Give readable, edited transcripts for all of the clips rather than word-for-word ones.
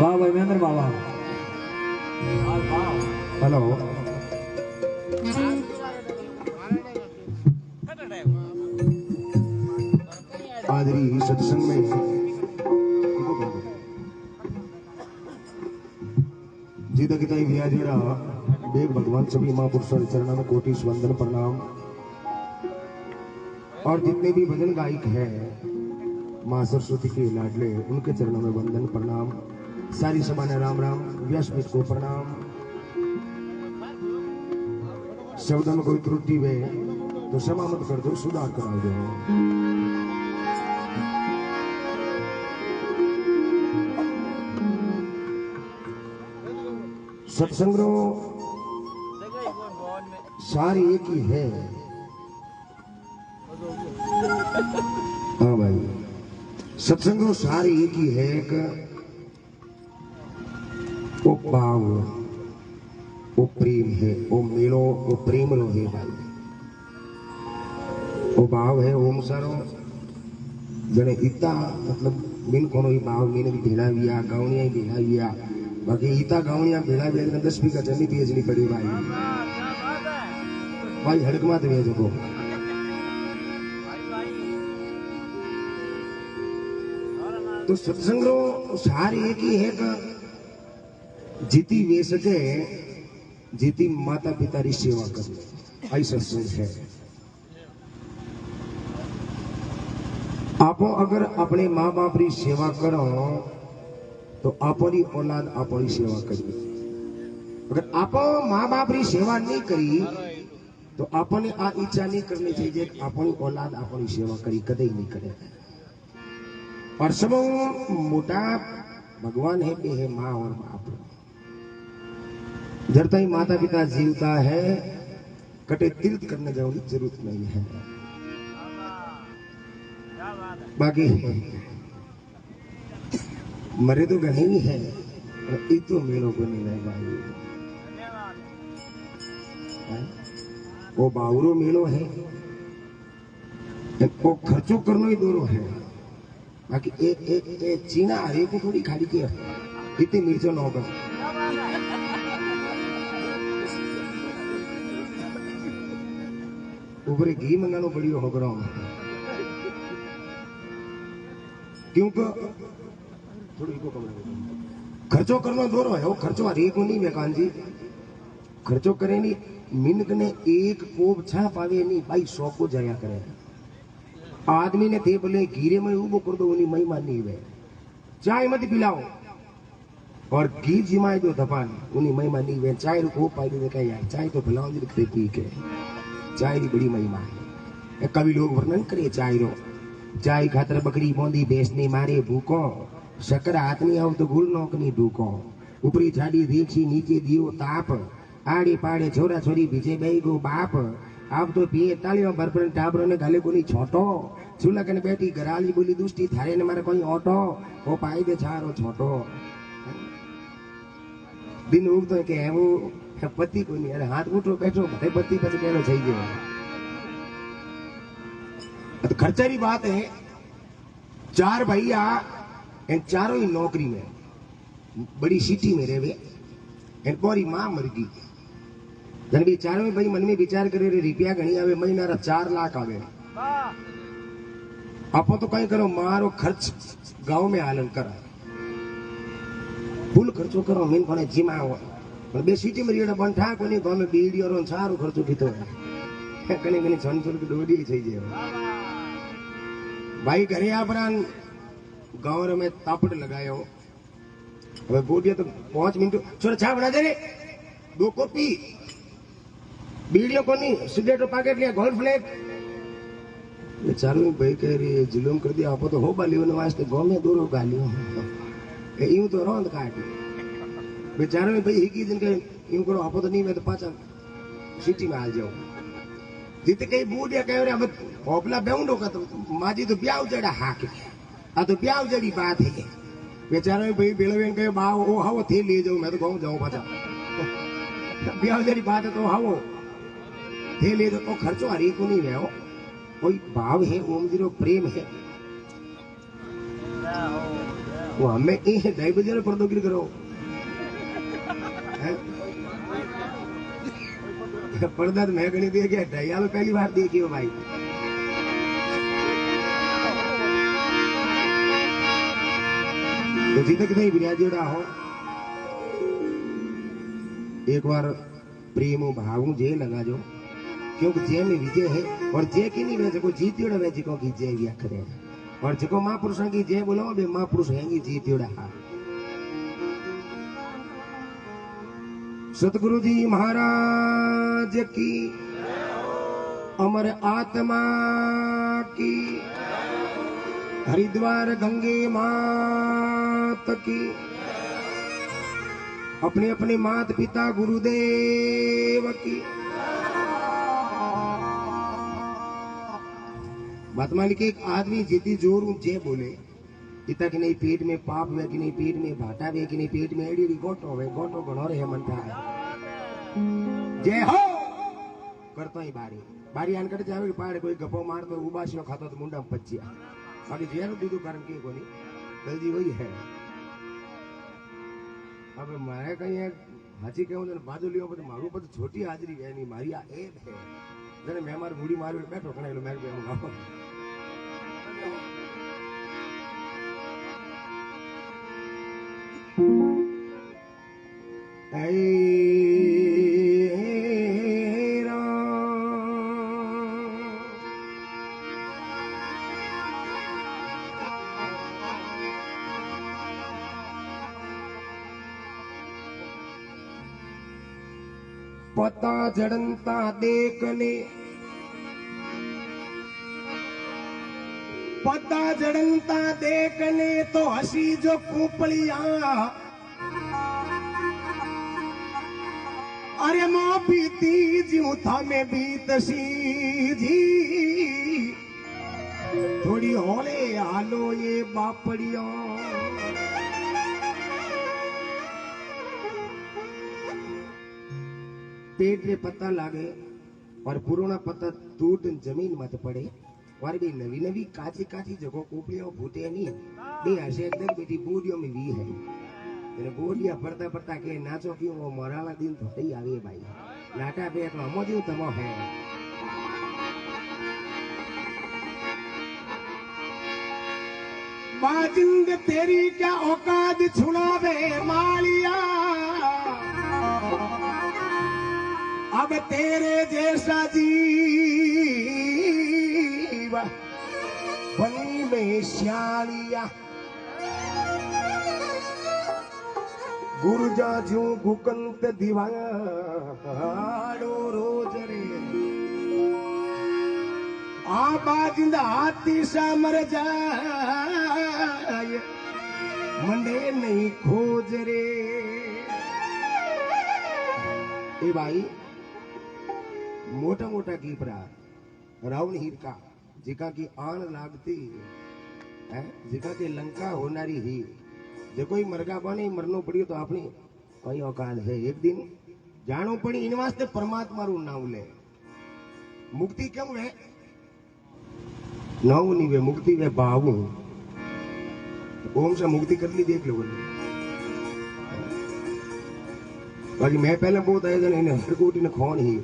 वाह भाई महेंद्र बाबा। हेलो आदरी सत्संग में जीता किता ही भैया जीरा देव भगवान सभी महापुरुषों के चरणों में कोटि वंदन प्रणाम। और जितने भी भजन गायक हैं मां सरस्वती के लाडले उनके चरणों में वंदन प्रणाम। सारी सभा ने राम राम। व्यासपीठ को प्रणाम। शब्द में कोई त्रुटि वे तो क्षमा मत कर दो, सुधार करा दो। सत्संग सारी एक ही है। हाँ भाई सत्संग सारी एक ही है। एक वो भाव वो प्रेम है, वो मेलो वो प्रेम रो है भाई। वो भाव है ओम सारो जने इता मतलब बिन कोनो ही भाव मैंने भी भेड़ा दिया गावनिया ही भेड़ा दिया बाकी इता गावनिया भेड़ा दिया 10 बीघा जमीन बेचनी पड़ी भाई। भाई हड़क मत भेज को तो सत्संग रो सारी एक ही है का जीती वे सके जीती माता पिता री सेवा कर ऐसा सत्संग है। आपो अगर अपने माँ बाप री सेवा करो तो अपनी औलाद अपनी सेवा करी। अगर आप माँ बाप री सेवा नहीं करी तो अपने आ इच्छा नहीं करनी चाहिए कि अपनी औलाद अपनी सेवा करी कदे नहीं करे। और सब मोटा भगवान है कि है माँ और बाप। जब तक माता पिता जीवता है कटे तीर्थ करने जाने की जरूरत नहीं है। बाकी मरे तो घने ही है ये तो मेलों को नहीं है भाई। वो बावरो मेलो है वो खर्चो करनो ही दूरो है। बाकी एक चीना हरे को थोड़ी खाली किया इतनी मिर्चो न होगा। ऊपर घी मंगानो बड़ी होगा क्योंकि थोड़ी को खर्चो करना दो है। वो खर्चो हरे को नहीं मेकान जी खर्चो करे नहीं मिनक ने एक कोप छा पावे नहीं भाई 100 को जाया करे। आदमी ने थे बोले घीरे में उबो कर दो उन्हीं महिमा नहीं वे चाय मत पिलाओ और घी जिमाए दो धपान उन्हीं महिमा नहीं वे चाय को पाई दे क्या यार चाय तो पिलाओ लिखते पी के चाय की बड़ी महिमा है। कभी लोग वर्णन करे चाय रो चाय खातर बकरी बोंदी बेचने मारे भूको शक्कर हाथ नहीं आओ तो गुल नोक नहीं ढूको ऊपरी झाड़ी देखी नीचे दियो ताप आड़े पाड़े छोरा छोरी पीछे बही गो बाप आप तो पिए तालियों भरपूर टाबरों ने गले को नहीं छोटो चूल्हा कने बैठी गराली बोली दुष्टी थारे ने मारे कोई ऑटो वो पाई दे छारो छोटो दिन उग तो के वो पति को नहीं अरे हाथ उठो बैठो भाई पति पति कहना चाहिए। तो खर्चारी बात है 4 भैया इन चारों ही नौकरी में बड़ी सिटी में रहे इन पोरी मां मर गई जन भी चारों भाई मन में विचार करे रुपया घनी आवे महीना 4 लाख आवे। आप तो कहीं करो मारो खर्च गांव में आलन करा फुल खर्चो करो मीन कोने जिमा हो बे सिटी में रेड़ा बंठा कोनी गांव में बीड़ी और सारो खर्चो कीतो है कने कने छनछोर की डोडी થઈ જાય भाई घरे आपरा गांव में तापड़ लगायो હવે બોડિયા तो 5 मिनट छोरा छा बना दे रे 2 कॉपी बीड़ियों को नहीं सिगरेट पैकेट लिया गोल्ड फ्लैग ये चारों भाई कह रही जुलूम कर दिया आप तो हो बालियों ने वास्ते गांव में दूर गालियों यूं तो रौंद काट बेचारों भाई एक ही दिन के यूं करो आप तो नहीं मैं तो पाचा सिटी में आ जाओ जिते कई बूढ़िया कह रहे अब होपला बेउंडो का तो माजी तो ब्याह जड़ा हाक आ तो ब्याह जड़ी बात है बेचारों भाई बेलवेन कहे बा ओ हाओ थे ले जाओ मैं तो गांव जाऊं पाचा ब्याह जड़ी बात है तो हाओ थे ले तो खर्चो हरी को नहीं है कोई भाव है ओम जीरो प्रेम है वो हमें ये 2:30 बजे पर्दो गिर करो पर्दा तो मैं कहीं देख गया 2:30 में पहली बार देखी हो भाई। तो जितने कितने बुनियाद जोड़ा हो एक बार प्रेम भाव जे लगा जो क्योंकि जे में विजय है और जे की नहीं वे जीत जोड़ा वे जिको की जय भी आखरे और जिको महापुरुषों की जय बोलो वे महापुरुष हैंगी जीत जोड़ा। सतगुरु जी महाराज की अमर आत्मा की हरिद्वार गंगे मात की अपने अपने माता पिता गुरुदेव की वर्तमान के एक आदमी जितनी जोर जे बोले इतना कि नहीं पेट में पाप वे कि नहीं पेट में भाटा वे कि नहीं पेट में एड़ी गोटो वे गोटो गणो रे मन था जय हो करतो ही बारी बारी आन कर जावे पाड़ कोई गपो मार तो उबासियो खातो तो मुंडा में पच्चिया बाकी जेरो दूधो कारण के कोनी जल्दी वही है। अब मारे कहीं हाची कहूं तो बाजू लियो पर मारू पर छोटी हाजरी है नहीं मारी आ एक है जने मैं मार बूढ़ी मार बैठो कने लो मैं कहूंगा पता जड़नता देखने पता जड़नता देखने तो हसी जो कुपलिया अरे माँ बीती जीव था में बीतसी जी थोड़ी होले आलो ये बापड़िया पेट रे पत्ता लागे और पुराना पत्ता टूट जमीन मत पड़े और भी नवी नवी काची काची जगह कोपलियों फूटे नहीं बे हसे एकदम बेटी बूढ़ियों में भी है तेरे बूढ़िया पड़ता पड़ता के नाचो क्यों वो मराला दिन तो ही आवे भाई लाटा पे तो हमो जो तमो है बाजिंद तेरी क्या औकात छुड़ावे मालिया अब तेरे जैसा जीव बनी में श्यालिया गुरजा जू गुकंत दीवाड़ो रोज रे आबाजिंद हाथी सा मर जाए मंडे नहीं खोज रे ए भाई मोटा मोटा कीपरा रावण हीर का जिका की आन लागती है जिका के लंका होनारी ही जो कोई मरगा बने मरनो पड़ियो तो अपनी कोई औकात है एक दिन जानो पड़ी इन वास्ते परमात्मा रू नाम ले मुक्ति क्यों है नाउ नहीं वे मुक्ति वे बाबू ओम से मुक्ति कर ली देख लो बाकी मैं पहले बहुत आया था इन्हें हर कोटी ने खोन ही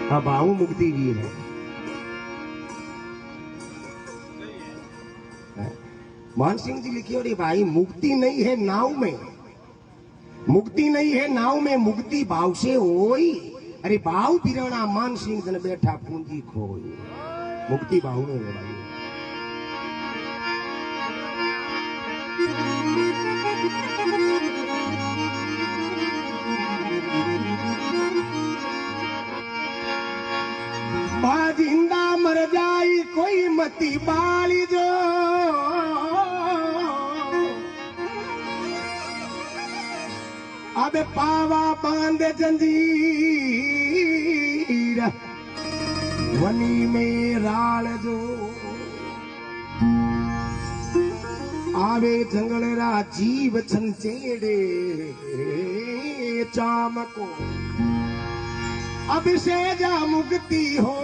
हाँ बाबू मुक्ति भी है मान सिंह जी लिखी और भाई मुक्ति नहीं है नाव में मुक्ति नहीं है नाव में मुक्ति भाव से होई अरे भाव पिराना मान सिंह जन बैठा पूंजी खोई मुक्ति भाव में है भाई बाजिंदा मर जाई कोई मती बाली जो अब पावा बांध जंजीर वनी में राल जो आवे जंगल रा जीव छंचेड़े चाम को अब से जा मुक्ति हो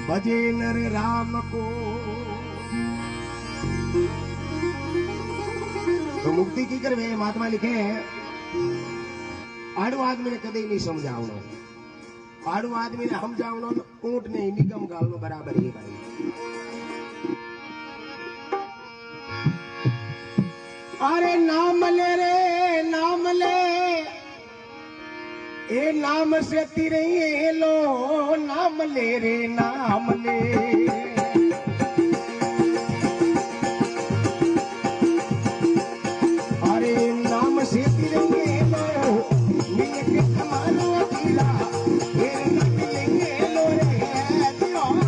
भजे नर राम को मुक्ति की कर वे महात्मा लिखे हैं आड़ू आदमी ने कदे नहीं समझावनो आड़ू आदमी ने समझावनो ऊंट ने निगम गालनो बराबर ही भाई अरे नाम ले रे नाम ले ए नाम से तिरे लो नाम ले रे नाम ले अरे नाम से तिरे लो मिल के कमालो पीला ए नाम लेंगे लो रे दियो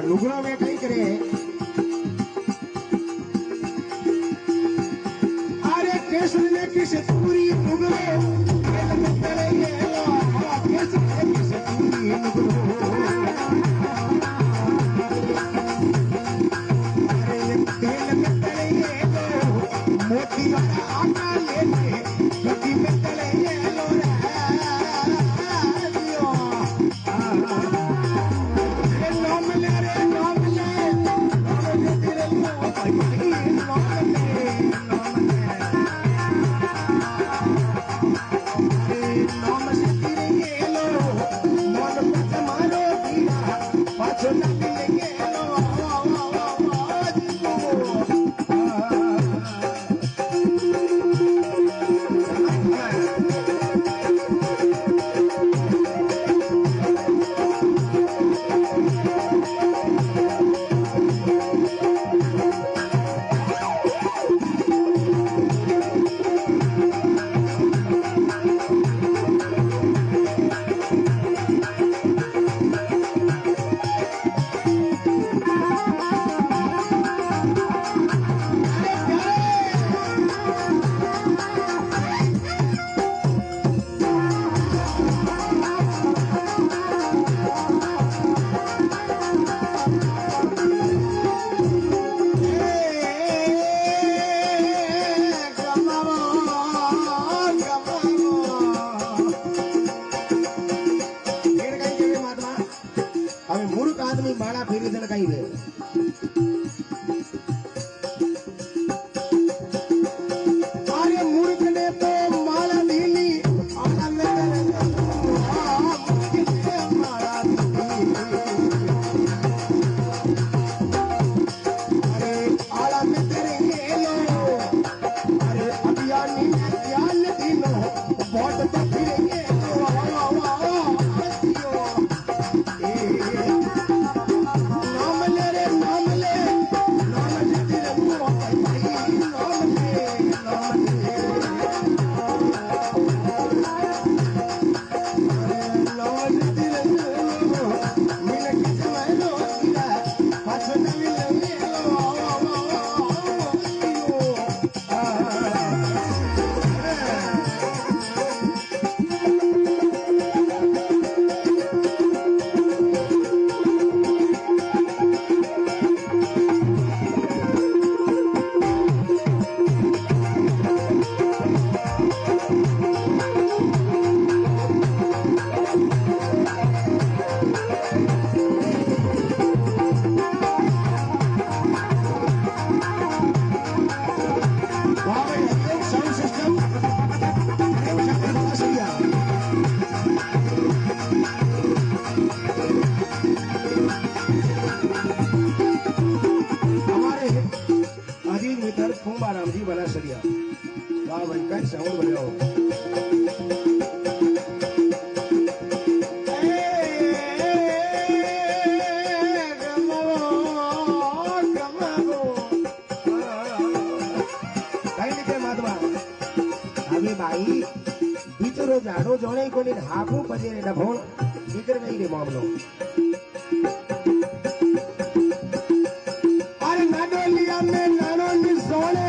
लुगड़ों में कहीं करे अरे केसर ने किसे पूरी लुगड़ो केसर ने किसे पूरी लुगड़ो अरे तेल में तले मोती वाला आटा लेके कभी में तले लो मूर्ख आदमी बाड़ा फेरी दे कहीं दे अरे मूर्ख ने तो माला ढीली आला में माला अरे आला में तेरे लो अरे अभियानी ज्ञान दिनो बहुत फिरेंगे नाम ले रे नाम बिचरो झाड़ो जोड़े को नहीं हाकू पजे रे डभोण इकर वही रे मामलो अरे नाडोलिया में नानो नि सोने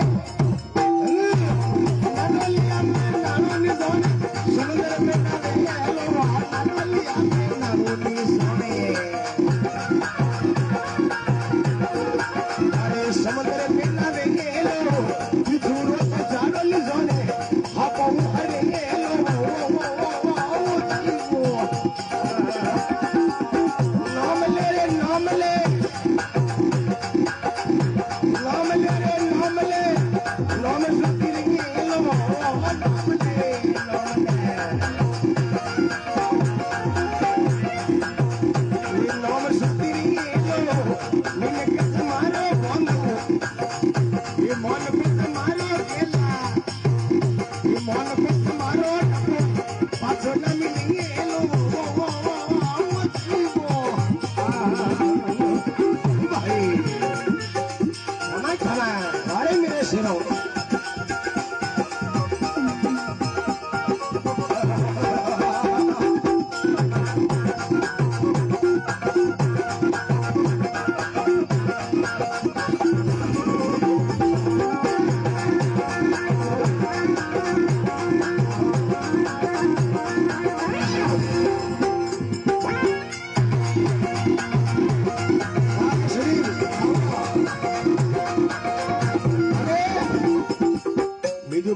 नाडोलिया में नानो नि सोने समुद्र में नाडोलिया हेलो नाडोलिया में नानो नि सोने अरे समुद्र में नाडोलिया हेलो बिचरो झाड़ो नि सोने हाकू अरे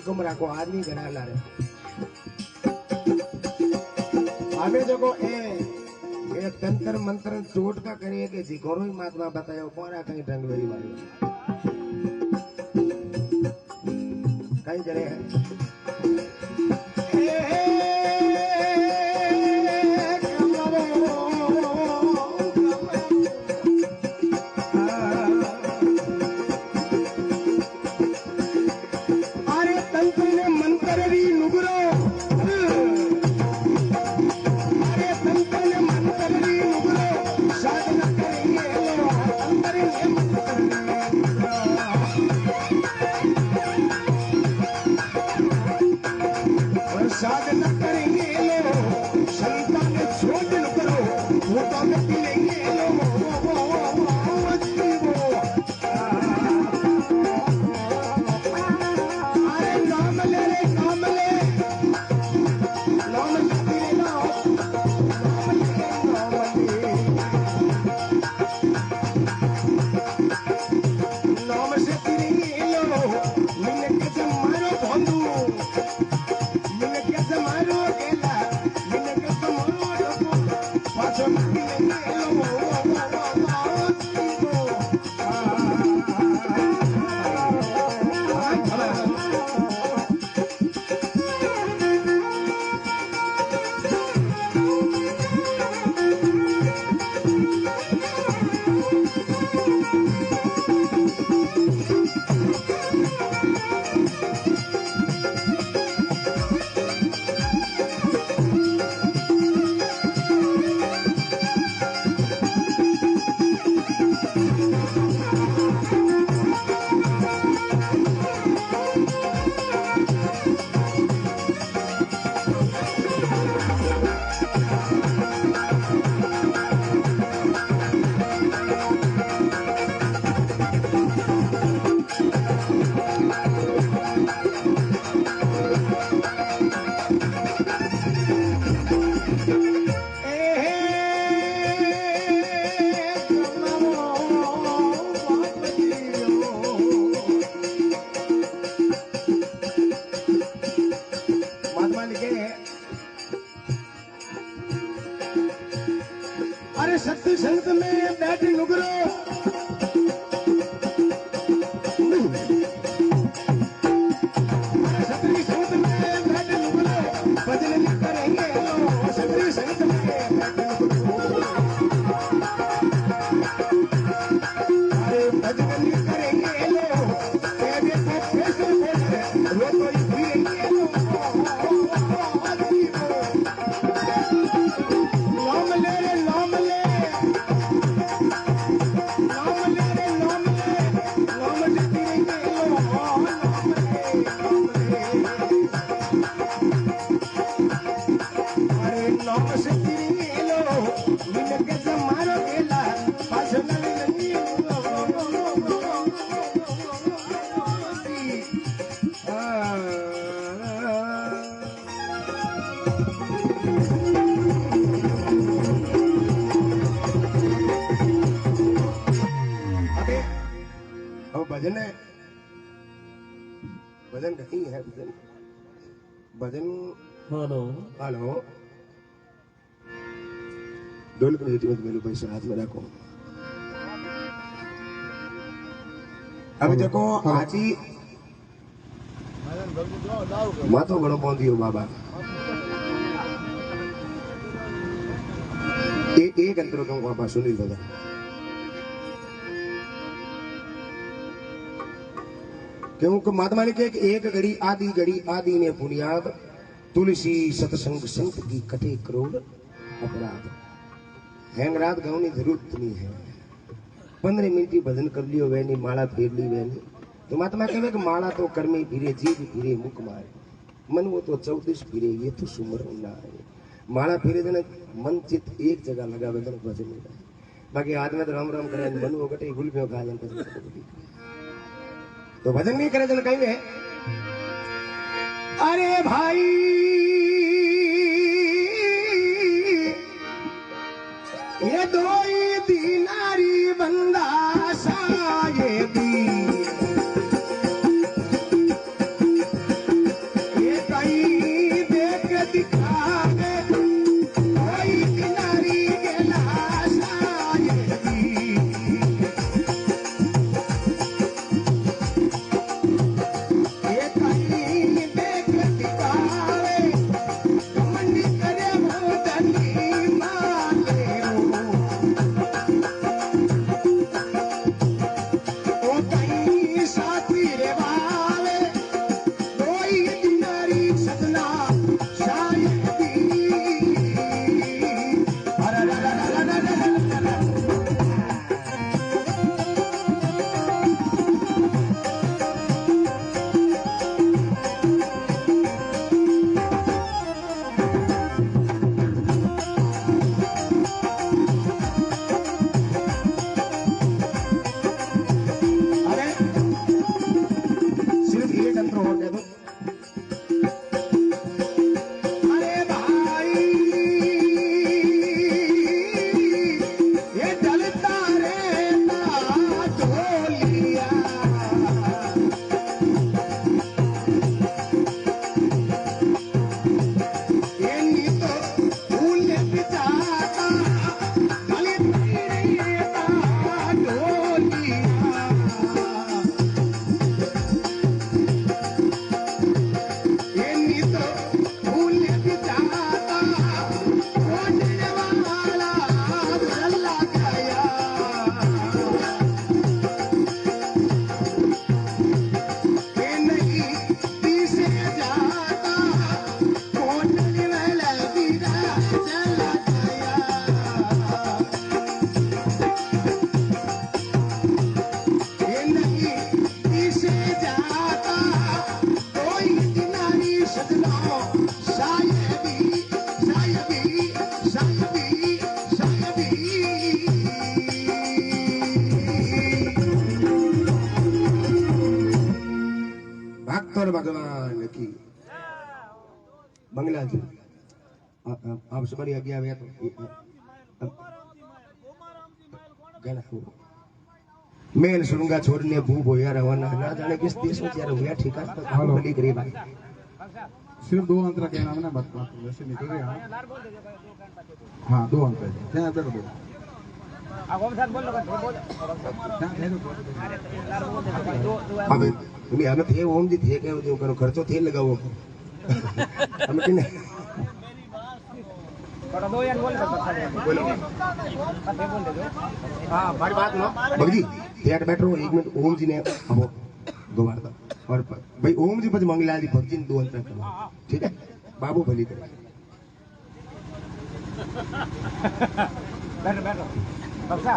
कमरा को आदमी गणा ला रे हमें जो को ए तंत्र मंत्र चोट का करिए के जी गोरो ही महात्मा बतायो कोरा कहीं ढंग वही वाली कहीं करे है सत्य संत में बैठ नुगरो सत्य संत में बैठ नुगरो भजन करेंगे सत्य संत में बैठ नुगरो अरे भजन करेंगे लो कैसे वो तो फिरेंगे अब भजन है, भजन कहीं है, भजन भजन। हेलो हेलो, ढोलक नहीं थी, मेरे पैसे हाथ में रखो। अब देखो आजी माथो घणो पहुंची हो बाबा। एक अंतरो कहूँ बाबा सुनील दादा, क्योंकि महात्मा ने कहा एक घड़ी आदि में बुनियाद, तुलसी सत्संग संत की कटे करोड़ अपराध। हैंगरात गाँव की जरूरत नहीं है, 15 मिनट ही भजन कर लियो वैनी, माला फेर ली वैनी। तो महात्मा कहे कि माला तो कर्मी फिरे, जीव फिरे मुख मारे, मन वो तो 14 फिरे, ये तो सुमर ना है। माला फिरे जन मन चित एक जगह लगा वजन भजन नहीं रहा। बाकी आदमी तो राम राम करे, मन वो कटे गुल में खा जाता, तो भजन नहीं करे जन कहीं में। अरे भाई ये दो दीनारी बंदा शायद ये कहीं देख दिखावे, कोई किनारी गेला शायद ये कहीं देख दिखावे, कमंडी करे मोदनी माले ओ कहीं साथी रे बावे, कोई किनारी सजना शायद अरे सिर्फ एक अंतर और दे दो। अरे भाई ये जलता रहता ढोलिया, ये नी तो फूल बिचाता जलता रहता ढोलिया। ये नी तो फूल बिचाता कोने वाला भला गया, ये नहीं पीछे जाता कोने वाला बीरा चला गया। ये नहीं पीछे जाता कोई किनारी सजना शायदी शायदी शायदी शायदी। भक्तों भगवान की बंगला जी, आप समझ आ गया तो गाना हो मेल सुनूंगा छोड़ने भूप हो यार रवाना, ना जाने किस देश में यार हुआ ठिकाना तो हेलो। भली गरीब भाई। सिर्फ 2 अंतर के नाम ना बात वैसे निकल रहे हैं। हाँ 2 अंतर है, क्या अंतर बोलो अब उन्हें हमें थे ओम जी थे क्या जो करो खर्चो थे लगा वो हमें किने बोलो। हाँ हमारी बात ना भगजी थिएटर बैठो 1 मिनट। ओम जी ने अब दोबार था और भाई ओम जी बस मंगला जी भगजी ने 2 अंतर करो, ठीक है बाबू भली करे। बैठो बैठो बक्सा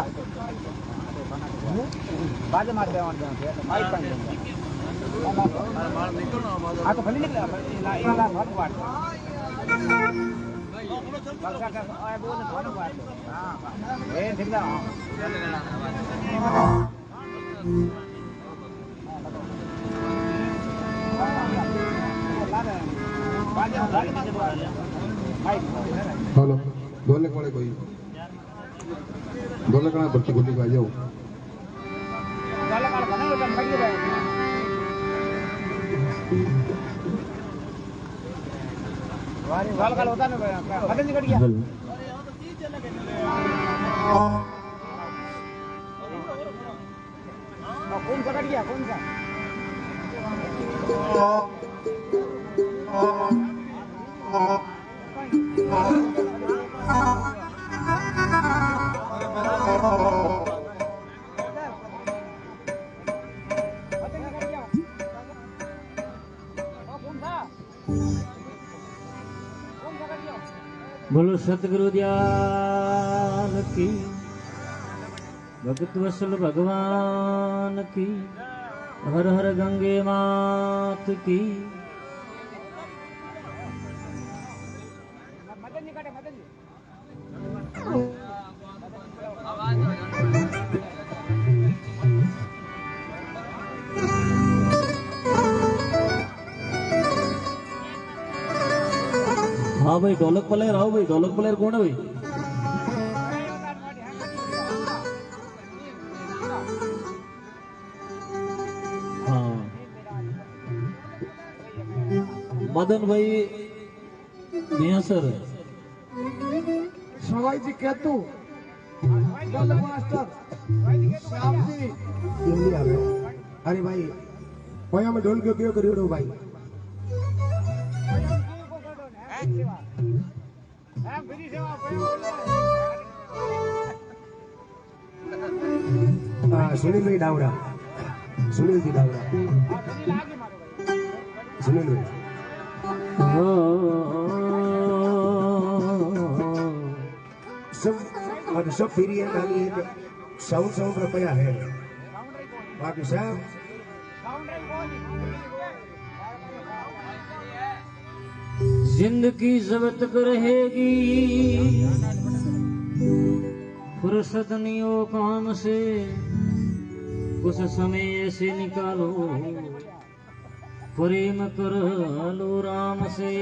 बाजे मारते हैं माइक पानी तो फली निकला इला बहुत बात बक्सा का आए बोल बहुत बात। हां ए ठीक है बाजे हेलो ढोलक वाले कोई ढोलक ना भर्ती गोली का जाओ कल होता ना मदन जी कट गया कौन सा कट गया कौन सा बोलो सतगुरु दयाल की भगत वसल भगवान की हर हर गंगे मात की मदन जी कटे मदन जी हाँ भाई ढोलक प्लेयर आओ भाई ढोलक प्लेयर कौन है भाई हाँ मदन भाई मियां सर सवाई जी केतु ढोलक मास्टर श्याम जी जल्दी आ गए अरे भाई ओया में ढोल क्यों करियो भाई सुनील भाई डावड़ा सुनील जी डावड़ा सुनील भाई सब फिरी है खाली साउंड रुपया है बाकी सब जिंदगी जबत कर रहेगी फुर्सत नहीं हो काम से कुछ समय ऐसे निकालो प्रेम कर लो राम से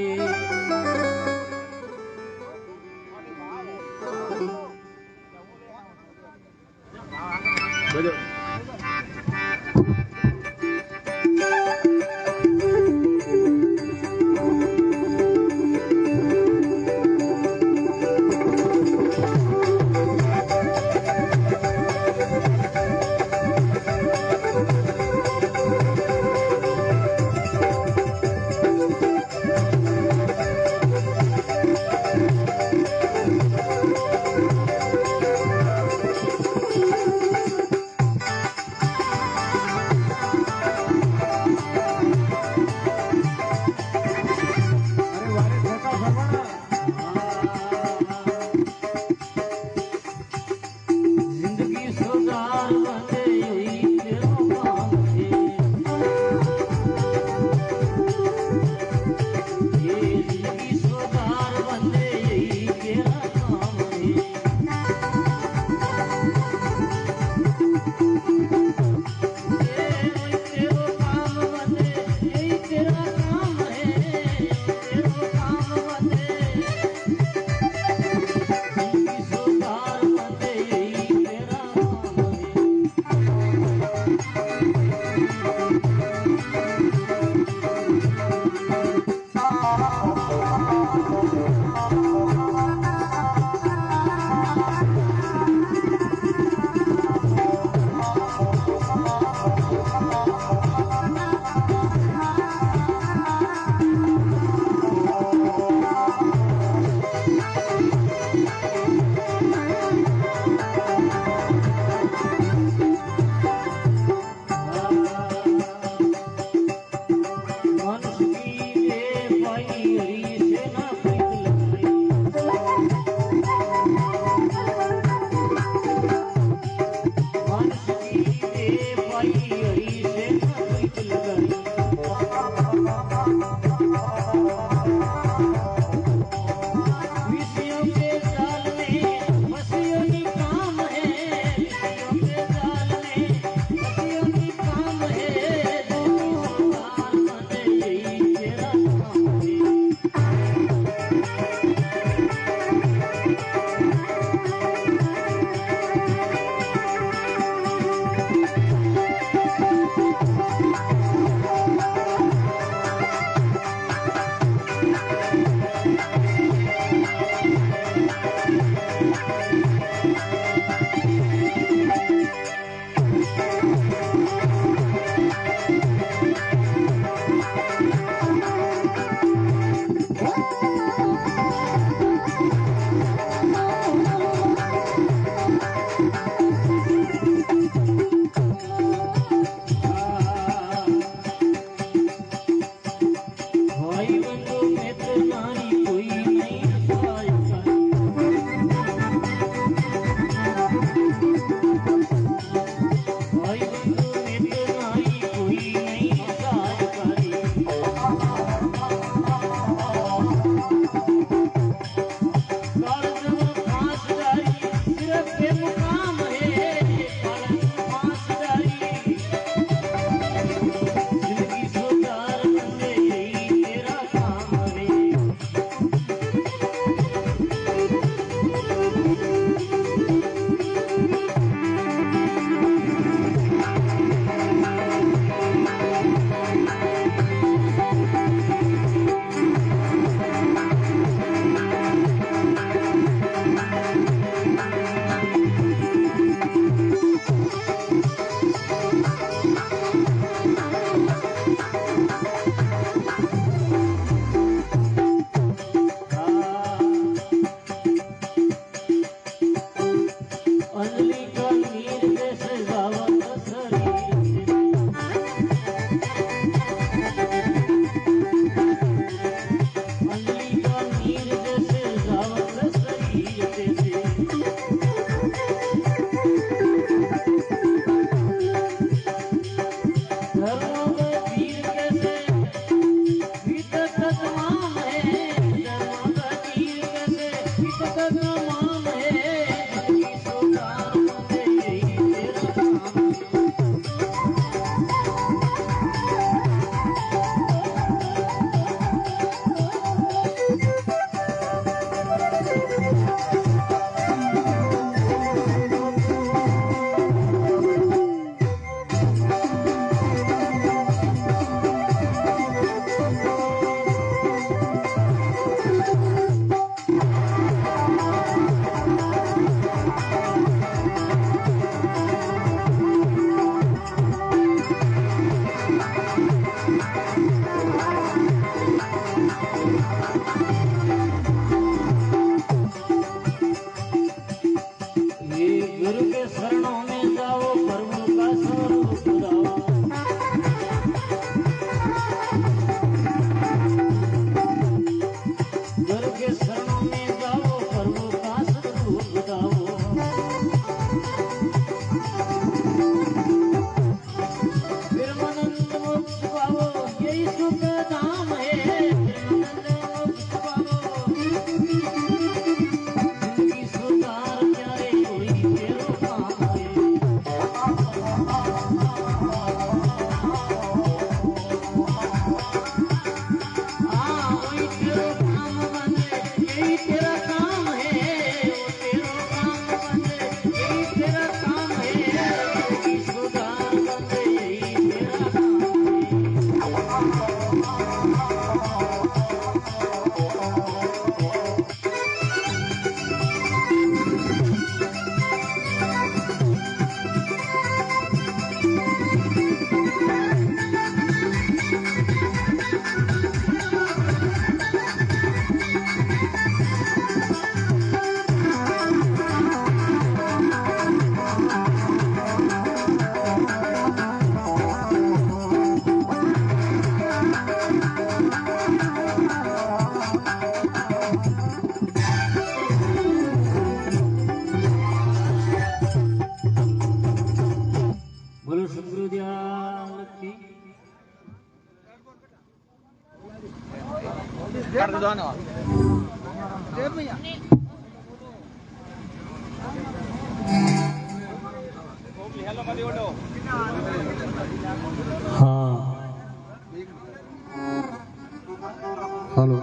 हेलो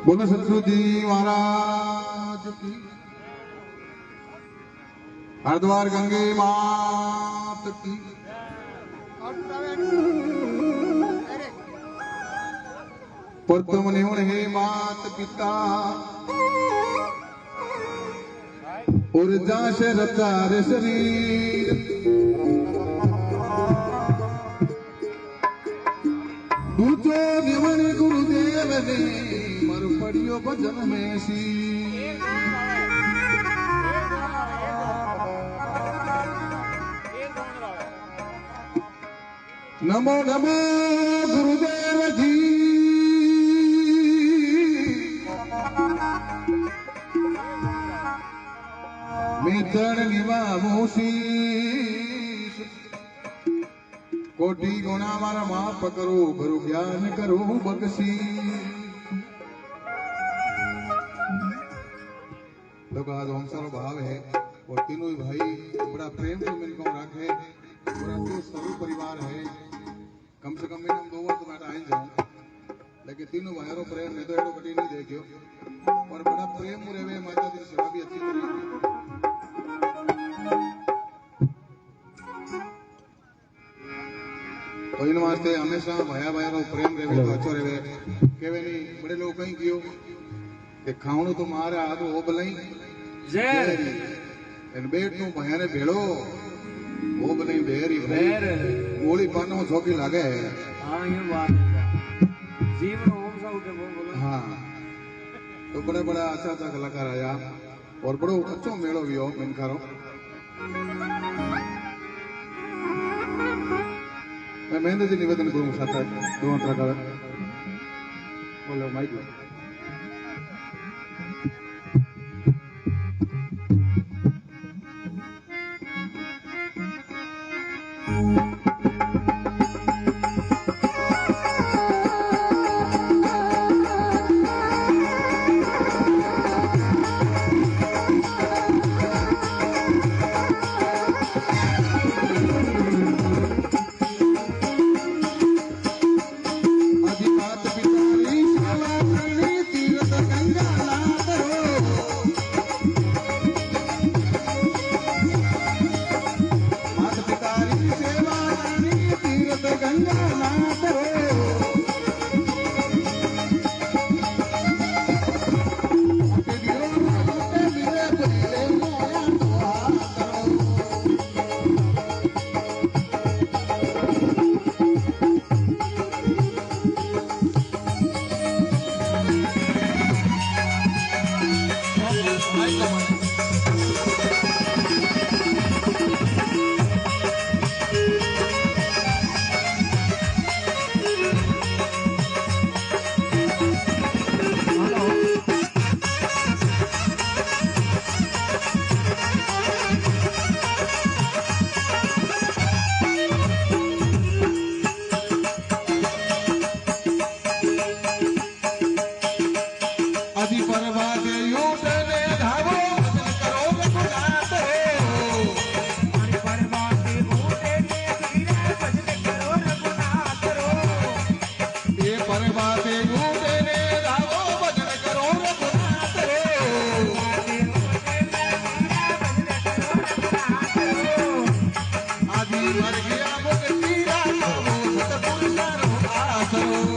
बोलो सतगुरु जी महाराज की हरिद्वार गंगे मात की पर तुम निहुण हे मात पिता और जाश रचा रे शरीर दूजो निवण गुरुदेव ने मर पड़ियो भजन में सी नमो नमो गुरुदेव जी मिथण निभावो शीश कोटि गुणा मारा माफ करो गुरु ज्ञान करो बख्शी तो आज ओम सारो भाव है और तीनों ही भाई बड़ा प्रेम से मेरे को रखे पूरा तो सभी परिवार है कम से कम हम 2 वर्ष बैठा आए जाऊं लेकिन तीनों भाइयों प्रेम ने तो एडो कटी नहीं देखियो और बड़ा प्रेम मुरे में माता दी सेवा भी अच्छी करी तो इन वास्ते हमेशा भाया भाया प्रेम रहे तो अच्छो रहे केवे नहीं बड़े लोग कहीं कियो कि खावणो तो मारे आदो हो भलाई जय इन बेट नु भाया ने भेड़ो वो भलाई बेरी भेर गोली पानो छोकी लागे हां ये बात है जीवन ओम सा उठे बोलो हां तो बड़ा बड़ा अच्छा अच्छा कलाकार आया और बड़ो अच्छो मेलो भी हो मिनकारो मैं महेंद्र जी निवेदन करूँ साथ दो अंतरा का बोलो माइक अधिकात पिता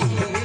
रे